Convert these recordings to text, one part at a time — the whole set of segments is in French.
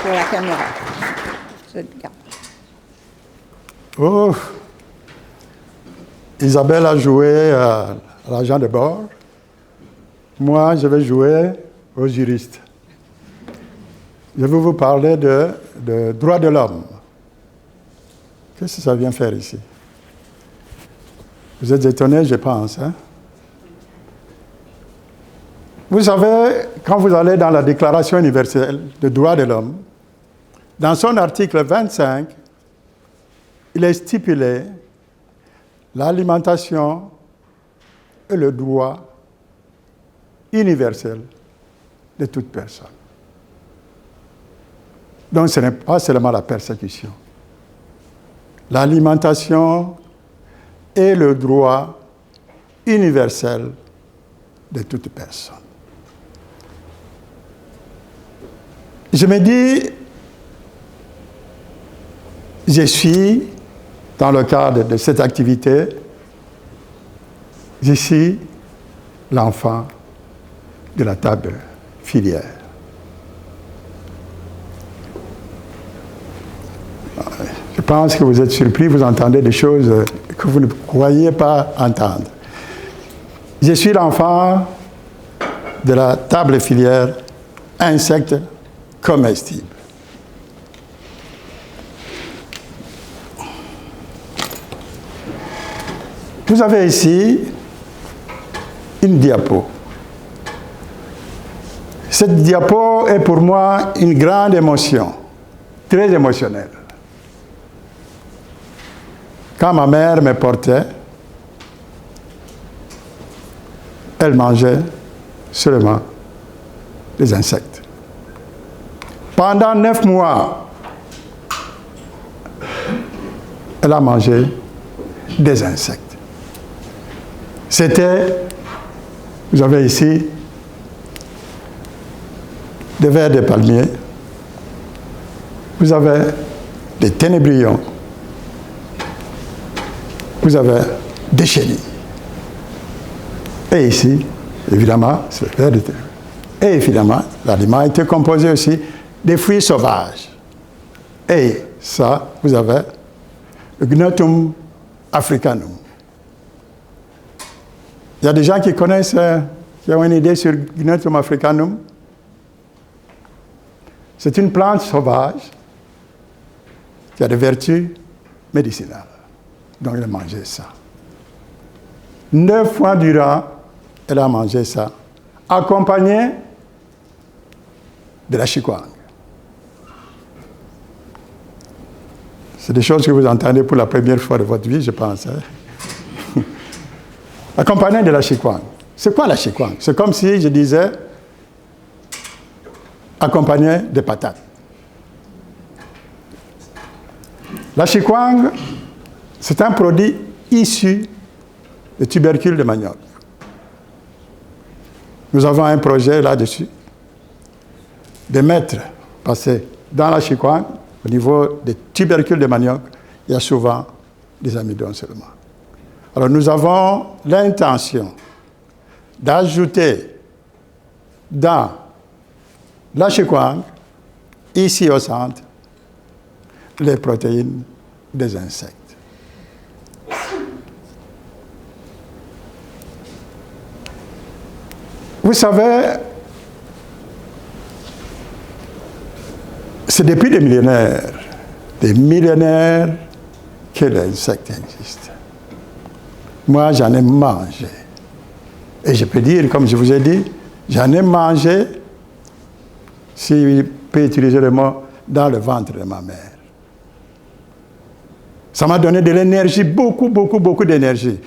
pour la caméra. Oh, Isabelle a joué à l'agent de bord. Moi, je vais jouer au juriste. Je vais vous parler de droits de l'homme. Qu'est-ce que ça vient faire ici? Vous êtes étonnés, je pense. Hein? Vous savez, quand vous allez dans la Déclaration universelle des droits de l'homme, dans son article 25, il est stipulé l'alimentation et le droit universel de toute personne. Donc ce n'est pas seulement la persécution. L'alimentation et le droit universel de toute personne. Je me dis, je suis, dans le cadre de cette activité, je suis l'enfant de la table filière. Je pense que vous êtes surpris, vous entendez des choses que vous ne croyez pas entendre. Je suis l'enfant de la table filière insectes comestibles. Vous avez ici une diapo. Cette diapo est pour moi une grande émotion, très émotionnelle. Quand ma mère me portait, elle mangeait seulement des insectes. Pendant 9 mois, elle a mangé des insectes. C'était, vous avez ici, des vers de palmier, vous avez des ténébrions, vous avez des chenilles. Et ici, évidemment, c'est le vers de ténébrions. Et évidemment, l'aliment était composé aussi des fruits sauvages. Et ça, vous avez le Gnotum africanum. Il y a des gens qui connaissent, qui ont une idée sur Gnotum africanum. C'est une plante sauvage qui a des vertus médicinales. Donc elle a mangé ça. 9 fois durant, elle a mangé ça, accompagnée de la chikwang. C'est des choses que vous entendez pour la première fois de votre vie, je pense. Hein? Accompagné de la chikwang. C'est quoi la chikwang? C'est comme si je disais accompagné de patates. La chikwang, c'est un produit issu de tubercules de manioc. Nous avons un projet là-dessus de mettre, parce que dans la chikwang, au niveau des tubercules de manioc, il y a souvent des amidons seulement. Alors nous avons l'intention d'ajouter dans la chikwang, ici au centre, les protéines des insectes. Vous savez, c'est depuis des millénaires que les insectes existent. Moi, j'en ai mangé. Et je peux dire, comme je vous ai dit, j'en ai mangé, si je peux utiliser le mot, dans le ventre de ma mère. Ça m'a donné de l'énergie, beaucoup d'énergie.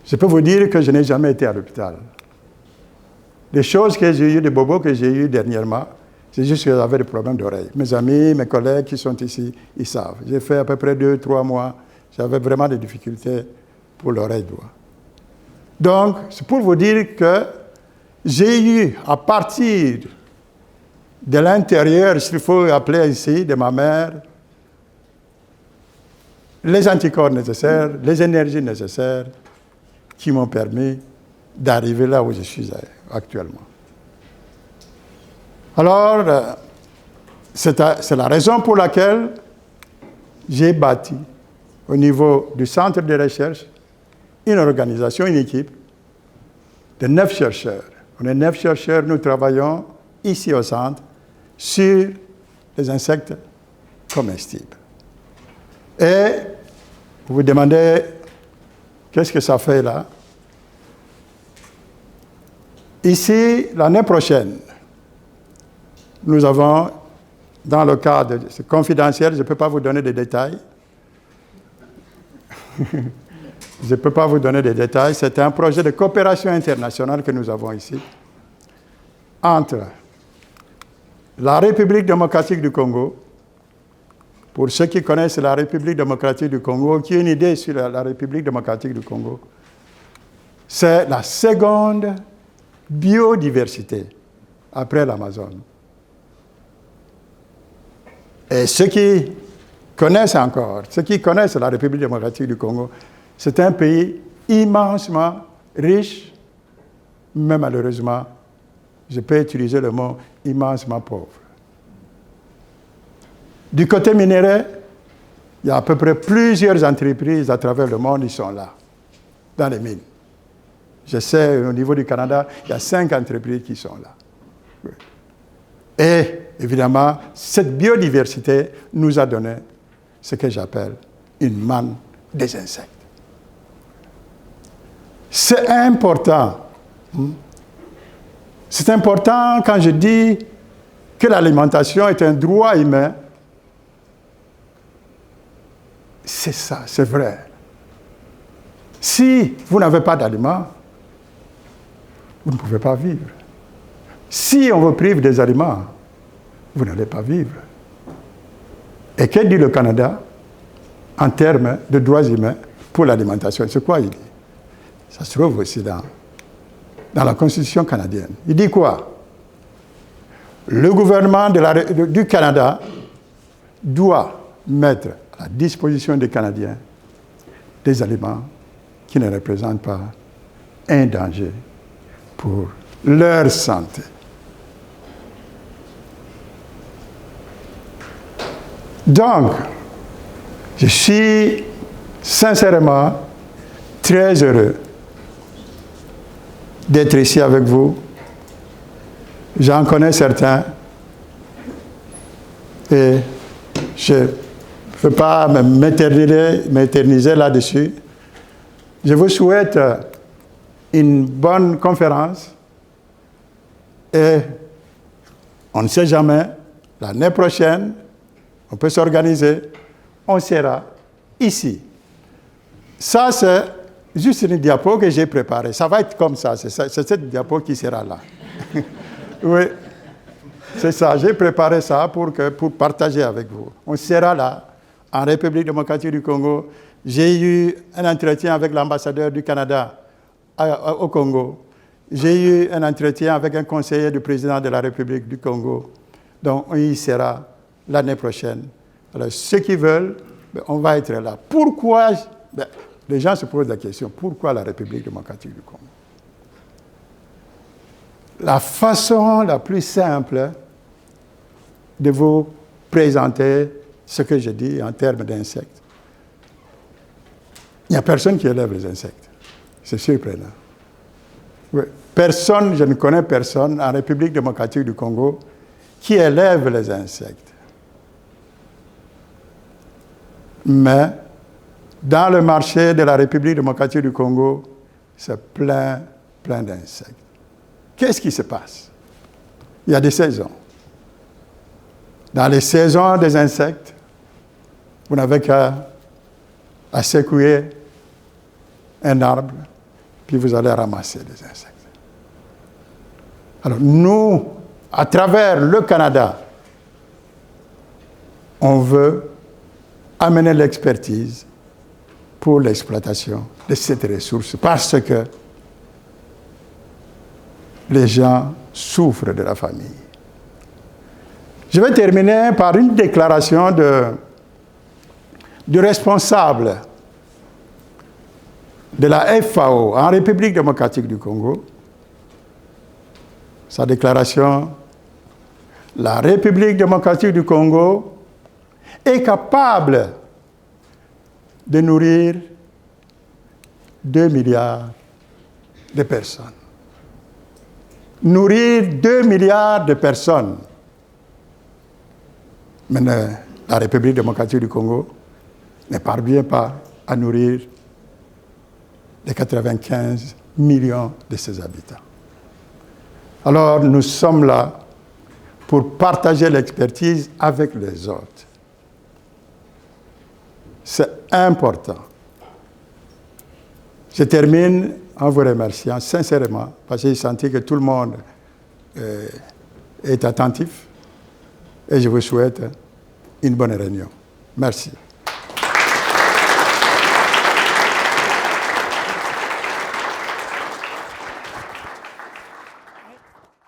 Je peux vous dire que je n'ai jamais été à l'hôpital. Les choses que j'ai eues, des bobos que j'ai eues dernièrement, c'est juste que j'avais des problèmes d'oreille. Mes amis, mes collègues qui sont ici, ils savent. J'ai fait à peu près 2-3 mois, j'avais vraiment des difficultés pour l'oreille droite. Donc, c'est pour vous dire que j'ai eu, à partir de l'intérieur, s'il faut appeler ici, de ma mère, les anticorps nécessaires, les énergies nécessaires qui m'ont permis d'arriver là où je suis actuellement. Alors, C'est la raison pour laquelle j'ai bâti, au niveau du centre de recherche, une organisation, une équipe de 9 chercheurs. On est 9 chercheurs, nous travaillons ici au centre sur les insectes comestibles. Et vous vous demandez, qu'est-ce que ça fait là? Ici, l'année prochaine, nous avons, dans le cadre, c'est confidentiel, je ne peux pas vous donner des détails. Je ne peux pas vous donner des détails. C'est un projet de coopération internationale que nous avons ici entre la République démocratique du Congo. Pour ceux qui connaissent la République démocratique du Congo, qui ont une idée sur la République démocratique du Congo, c'est la seconde biodiversité après l'Amazone. Et ceux qui connaissent la République démocratique du Congo, c'est un pays immensement riche, mais malheureusement, je peux utiliser le mot immensement pauvre. Du côté minéraire, il y a à peu près plusieurs entreprises à travers le monde qui sont là, dans les mines. Je sais, au niveau du Canada, il y a 5 entreprises qui sont là. Et, évidemment, cette biodiversité nous a donné ce que j'appelle une manne des insectes. C'est important. C'est important quand je dis que l'alimentation est un droit humain. C'est ça, c'est vrai. Si vous n'avez pas d'aliments, vous ne pouvez pas vivre. Si on vous prive des aliments, vous n'allez pas vivre. Et que dit le Canada en termes de droits humains pour l'alimentation? C'est quoi il dit? Ça se trouve aussi dans la Constitution canadienne. Il dit quoi? Le gouvernement du Canada doit mettre à la disposition des Canadiens des aliments qui ne représentent pas un danger pour leur santé. Donc, je suis sincèrement très heureux d'être ici avec vous. J'en connais certains et je ne veux pas m'éterniser là-dessus. Je vous souhaite une bonne conférence et on ne sait jamais, l'année prochaine, on peut s'organiser, on sera ici. Ça, c'est juste une diapo que j'ai préparée. Ça va être comme ça, c'est cette diapo qui sera là. Oui, c'est ça, j'ai préparé ça pour partager avec vous. On sera là, en République démocratique du Congo. J'ai eu un entretien avec l'ambassadeur du Canada au Congo. J'ai eu un entretien avec un conseiller du président de la République du Congo. Donc, on y sera l'année prochaine. Alors, ceux qui veulent, on va être là. Pourquoi les gens se posent la question, pourquoi la République démocratique du Congo? La façon la plus simple de vous présenter ce que je dis en termes d'insectes. Il n'y a personne qui élève les insectes. C'est surprenant. Oui. Personne, je ne connais personne en République démocratique du Congo qui élève les insectes. Mais dans le marché de la République démocratique du Congo, c'est plein d'insectes. Qu'est-ce qui se passe? Il y a des saisons. Dans les saisons des insectes, vous n'avez qu'à secouer un arbre, puis vous allez ramasser des insectes. Alors nous, à travers le Canada, on veut amener l'expertise pour l'exploitation de cette ressource parce que les gens souffrent de la famille. Je vais terminer par une déclaration du responsable de la FAO en République démocratique du Congo. Sa déclaration: la République démocratique du Congo est capable de nourrir 2 milliards de personnes. Nourrir 2 milliards de personnes. Mais la République démocratique du Congo ne parvient pas à nourrir les 95 millions de ses habitants. Alors nous sommes là pour partager l'expertise avec les autres. C'est important. Je termine en vous remerciant sincèrement parce que j'ai senti que tout le monde est attentif et je vous souhaite une bonne réunion. Merci.